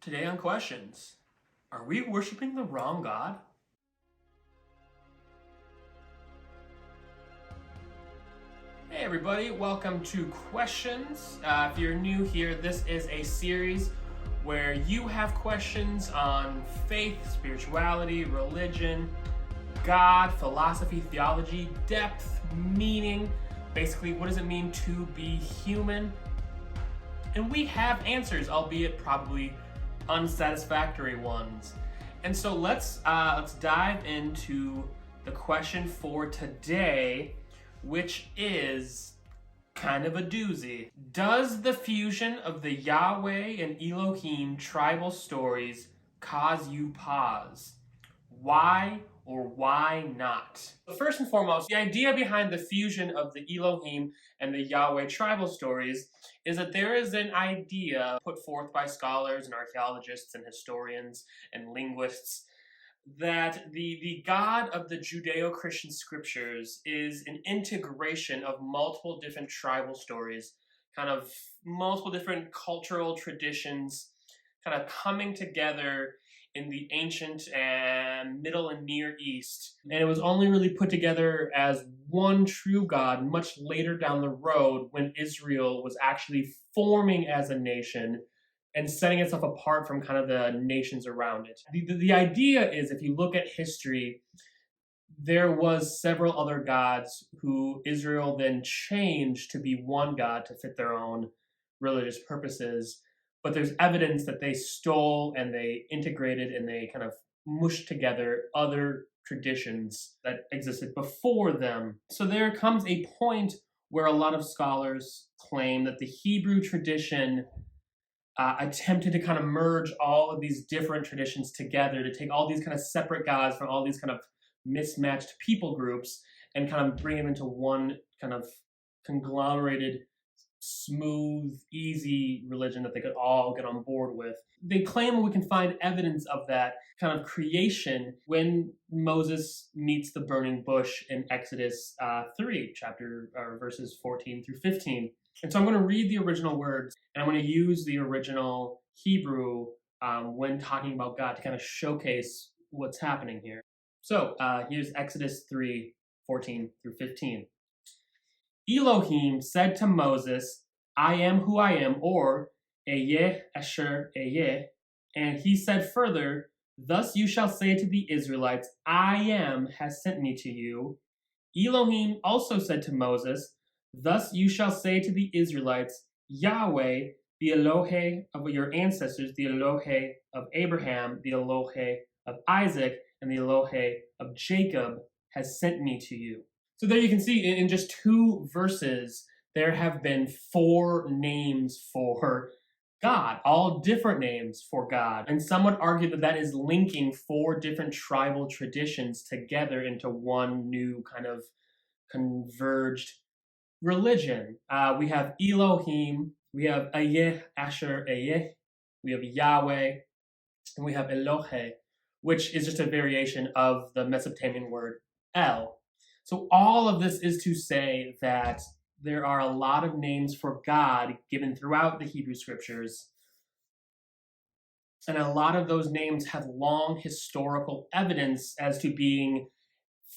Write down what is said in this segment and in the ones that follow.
Today on Questions, are we worshiping the wrong God? Hey everybody, welcome to Questions. If you're new here, this is a series where you have questions on faith, spirituality, religion, God, philosophy, theology, depth, meaning, basically what does it mean to be human? And we have answers, albeit probably unsatisfactory ones. And so let's dive into the question for today, which is kind of a doozy. Does the fusion of the Yahweh and Elohim tribal stories cause you pause? Why or why not? First and foremost, the idea behind the fusion of the Elohim and the Yahweh tribal stories is that there is an idea put forth by scholars and archaeologists and historians and linguists that the God of the Judeo-Christian scriptures is an integration of multiple different tribal stories, kind of multiple different cultural traditions, kind of coming together in the ancient and Middle and Near East. And it was only really put together as one true God much later down the road when Israel was actually forming as a nation and setting itself apart from kind of the nations around it. The idea is, if you look at history, there was several other gods who Israel then changed to be one God to fit their own religious purposes. But there's evidence that they stole and they integrated and they kind of mushed together other traditions that existed before them. So there comes a point where a lot of scholars claim that the Hebrew tradition attempted to kind of merge all of these different traditions together, to take all these kind of separate gods from all these kind of mismatched people groups and kind of bring them into one kind of conglomerated, smooth, easy religion that they could all get on board with. They claim we can find evidence of that kind of creation when Moses meets the burning bush in Exodus 3, verses 14 through 15. And so I'm going to read the original words, and I'm going to use the original Hebrew when talking about God to kind of showcase what's happening here. So here's Exodus 3, 14 through 15. Elohim said to Moses, I am who I am, or Eyeh Asher Eyeh. And he said further, thus you shall say to the Israelites, I am has sent me to you. Elohim also said to Moses, thus you shall say to the Israelites, Yahweh, the Elohe of your ancestors, the Elohe of Abraham, the Elohe of Isaac, and the Elohe of Jacob, has sent me to you. So there you can see in just 2 verses, there have been 4 names for God, all different names for God. And some would argue that that is linking 4 different tribal traditions together into one new kind of converged religion. We have Elohim, we have Eyeh Asher Eyeh, we have Yahweh, and we have Elohe, which is just a variation of the Mesopotamian word El. So all of this is to say that there are a lot of names for God given throughout the Hebrew scriptures, and a lot of those names have long historical evidence as to being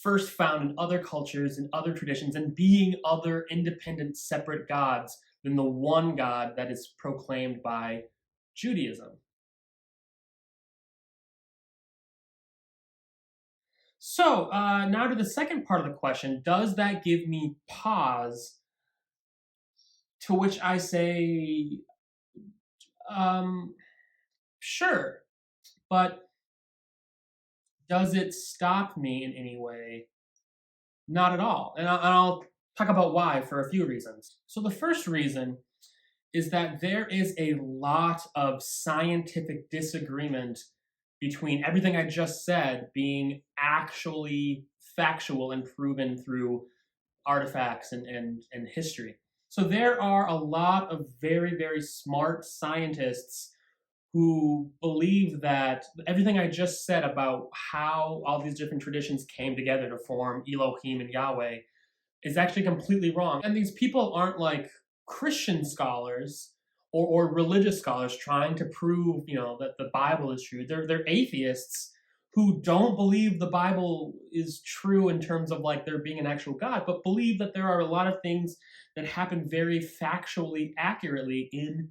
first found in other cultures and other traditions and being other independent, separate gods than the one God that is proclaimed by Judaism. So now to the second part of the question, does that give me pause? To which I say, sure, but does it stop me in any way? Not at all. And I'll talk about why for a few reasons. So the first reason is that there is a lot of scientific disagreement between everything I just said being actually factual and proven through artifacts and history. So there are a lot of very, very smart scientists who believe that everything I just said about how all these different traditions came together to form Elohim and Yahweh is actually completely wrong. And these people aren't like Christian scholars or religious scholars trying to prove, that the Bible is true. They're atheists who don't believe the Bible is true in terms of like there being an actual God, but believe that there are a lot of things that happen very factually accurately in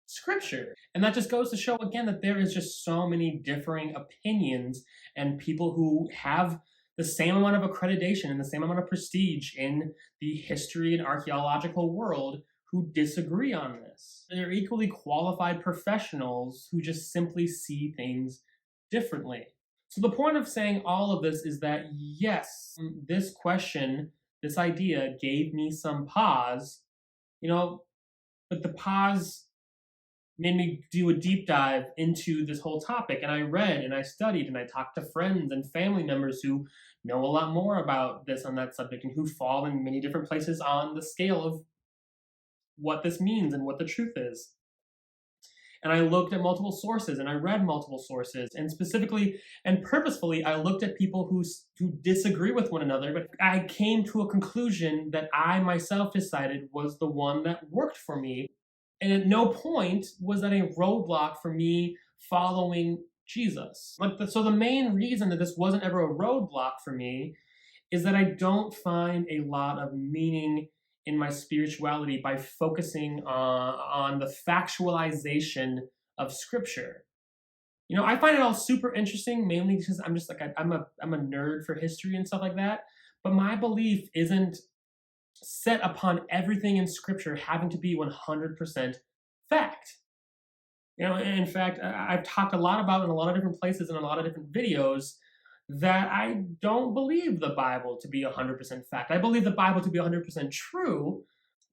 Scripture. And that just goes to show again that there is just so many differing opinions and people who have the same amount of accreditation and the same amount of prestige in the history and archaeological world who disagree on this. They're equally qualified professionals who just simply see things differently. So the point of saying all of this is that yes, this question, this idea gave me some pause, but the pause made me do a deep dive into this whole topic. And I read and I studied and I talked to friends and family members who know a lot more about this on that subject and who fall in many different places on the scale of what this means and what the truth is. And I looked at multiple sources and I read multiple sources, and specifically and purposefully, I looked at people who disagree with one another, but I came to a conclusion that I myself decided was the one that worked for me. And at no point was that a roadblock for me following Jesus. So the main reason that this wasn't ever a roadblock for me is that I don't find a lot of meaning in my spirituality by focusing on the factualization of Scripture. I find it all super interesting, mainly because I'm just like I'm a nerd for history and stuff like that. But my belief isn't set upon everything in Scripture having to be 100% fact. In fact, I've talked a lot about in a lot of different places and in a lot of different videos that I don't believe the Bible to be 100% fact. I believe the Bible to be 100% true,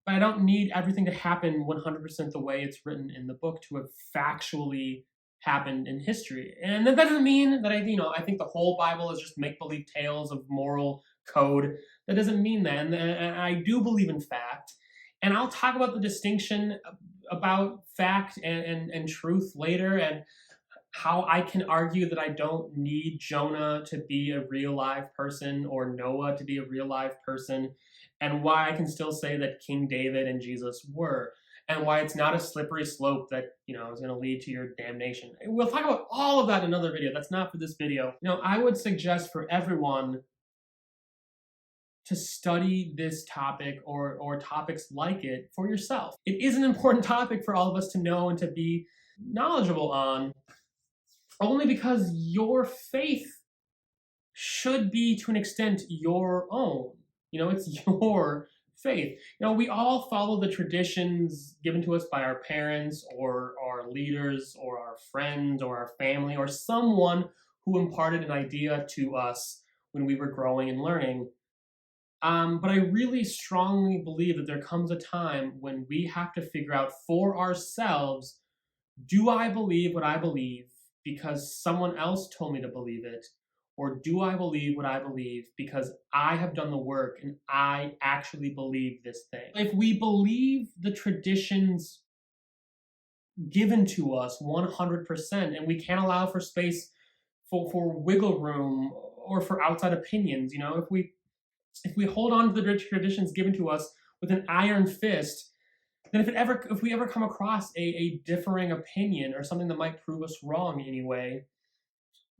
but I don't need everything to happen 100% the way it's written in the book to have factually happened in history. And that doesn't mean that I think the whole Bible is just make-believe tales of moral code. That doesn't mean that. And I do believe in fact. And I'll talk about the distinction about fact and truth later, and how I can argue that I don't need Jonah to be a real live person or Noah to be a real live person, and why I can still say that King David and Jesus were, and why it's not a slippery slope that, is going to lead to your damnation. We'll talk about all of that in another video. That's not for this video. I would suggest for everyone to study this topic or topics like it for yourself. It is an important topic for all of us to know and to be knowledgeable on, only because your faith should be, to an extent, your own. It's your faith. We all follow the traditions given to us by our parents or our leaders or our friends or our family or someone who imparted an idea to us when we were growing and learning. But I really strongly believe that there comes a time when we have to figure out for ourselves, do I believe what I believe because someone else told me to believe it? Or do I believe what I believe because I have done the work and I actually believe this thing? If we believe the traditions given to us 100%, and we can't allow for space for wiggle room or for outside opinions, if we hold on to the traditions given to us with an iron fist, then if we ever come across a differing opinion or something that might prove us wrong in any way,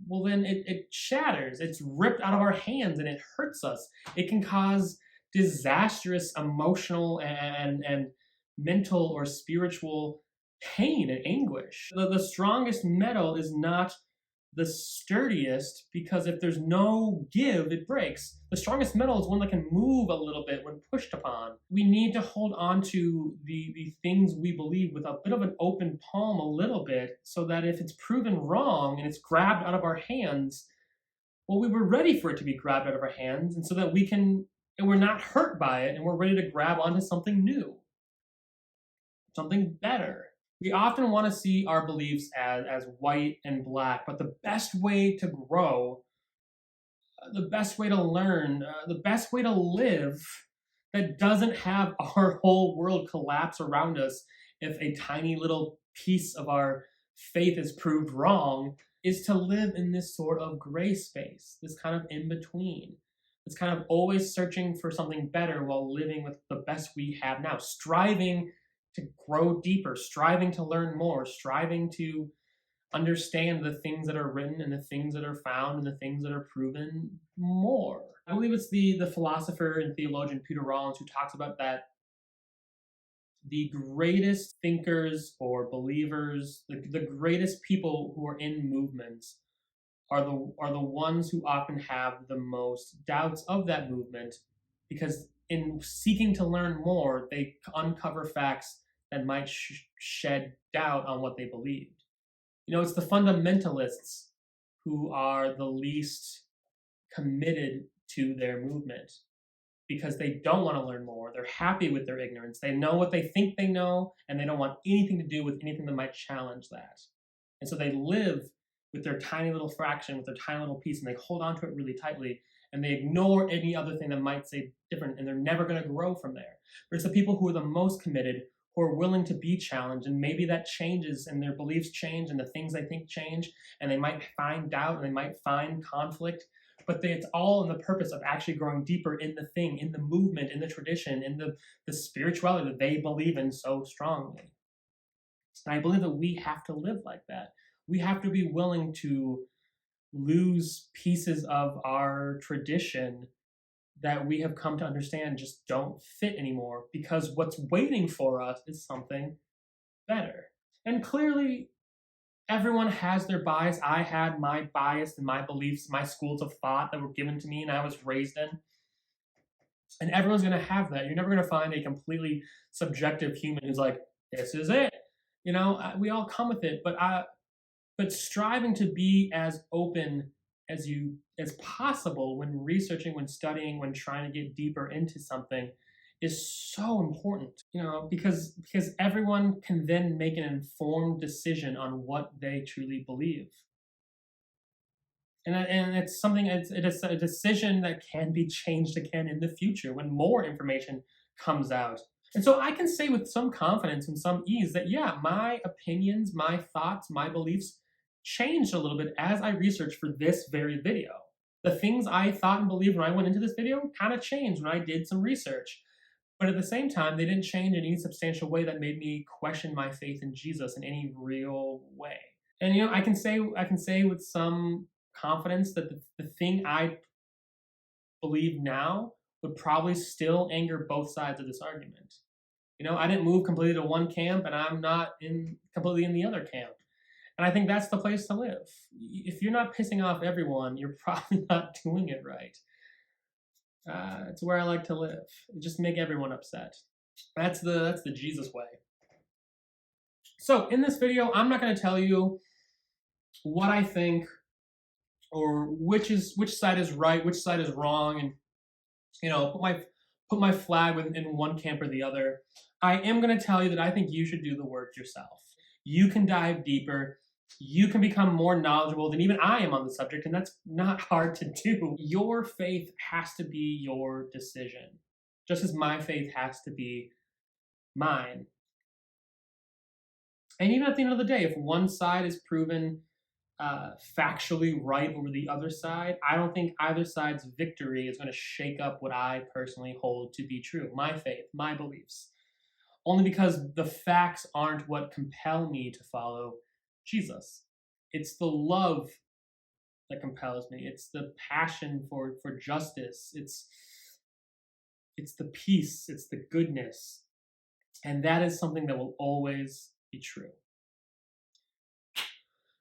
well then it shatters, it's ripped out of our hands, and it hurts us. It can cause disastrous emotional and mental or spiritual pain and anguish. The strongest metal is not the sturdiest, because if there's no give, it breaks. The strongest metal is one that can move a little bit when pushed upon. We need to hold on to the things we believe with a bit of an open palm a little bit, so that if it's proven wrong and it's grabbed out of our hands, well, we were ready for it to be grabbed out of our hands, and so that we're not hurt by it, and we're ready to grab onto something new, something better. We often want to see our beliefs as white and black, but the best way to grow, the best way to learn, the best way to live that doesn't have our whole world collapse around us if a tiny little piece of our faith is proved wrong, is to live in this sort of gray space, this kind of in-between. It's kind of always searching for something better while living with the best we have now, striving grow deeper, striving to learn more, striving to understand the things that are written and the things that are found and the things that are proven more. I believe it's the philosopher and theologian Peter Rollins who talks about that the greatest thinkers or believers, the greatest people who are in movements are the ones who often have the most doubts of that movement, because in seeking to learn more, they uncover facts that might shed doubt on what they believed. It's the fundamentalists who are the least committed to their movement because they don't want to learn more. They're happy with their ignorance. They know what they think they know, and they don't want anything to do with anything that might challenge that. And so they live with their tiny little fraction, with their tiny little piece, and they hold on to it really tightly, and they ignore any other thing that might say different, and they're never going to grow from there. But it's the people who are the most committed, who are willing to be challenged, and maybe that changes, and their beliefs change, and the things they think change, and they might find doubt, and they might find conflict, but it's all in the purpose of actually growing deeper in the thing, in the movement, in the tradition, in the spirituality that they believe in so strongly. And I believe that we have to live like that. We have to be willing to lose pieces of our tradition that we have come to understand just don't fit anymore, because what's waiting for us is something better. And clearly, everyone has their bias. I had my bias and my beliefs, my schools of thought that were given to me and I was raised in. And everyone's going to have that. You're never going to find a completely subjective human who's like, this is it. We all come with it. But striving to be as open as possible when researching, when studying, when trying to get deeper into something is so important, because everyone can then make an informed decision on what they truly believe. And it's something, it's a decision that can be changed again in the future when more information comes out. And so I can say with some confidence and some ease that, yeah, my opinions, my thoughts, my beliefs changed a little bit as I researched for this very video. The things I thought and believed when I went into this video kind of changed when I did some research. But at the same time, they didn't change in any substantial way that made me question my faith in Jesus in any real way. And I can say with some confidence that the thing I believe now would probably still anger both sides of this argument. I didn't move completely to one camp, and I'm not completely in the other camp. And I think that's the place to live. If you're not pissing off everyone, you're probably not doing it right. It's where I like to live. Just make everyone upset. That's the Jesus way. So in this video, I'm not going to tell you what I think or which side is right, which side is wrong, and put my flag in one camp or the other. I am going to tell you that I think you should do the work yourself. You can dive deeper. You can become more knowledgeable than even I am on the subject, and that's not hard to do. Your faith has to be your decision, just as my faith has to be mine. And even at the end of the day, if one side is proven factually right over the other side, I don't think either side's victory is going to shake up what I personally hold to be true, my faith, my beliefs. Only because the facts aren't what compel me to follow Jesus. It's the love that compels me. It's the passion for justice. It's the peace. It's the goodness. And that is something that will always be true.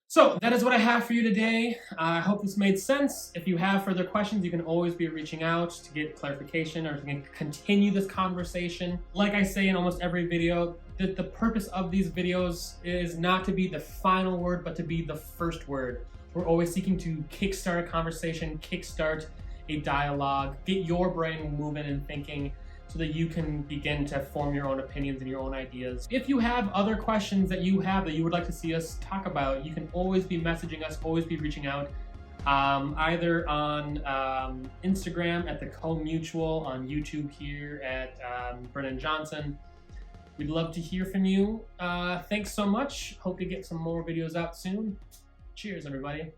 So that is what I have for you today. I hope this made sense. If you have further questions, you can always be reaching out to get clarification or to continue this conversation. Like I say in almost every video, the purpose of these videos is not to be the final word, but to be the first word. We're always seeking to kickstart a conversation, kickstart a dialogue, get your brain moving and thinking, so that you can begin to form your own opinions and your own ideas. If you have other questions that you would like to see us talk about, you can always be messaging us, always be reaching out, either on Instagram at the Co-Mutual, on YouTube here at Brennan Johnson. We'd love to hear from you. Thanks so much. Hope to get some more videos out soon. Cheers, everybody.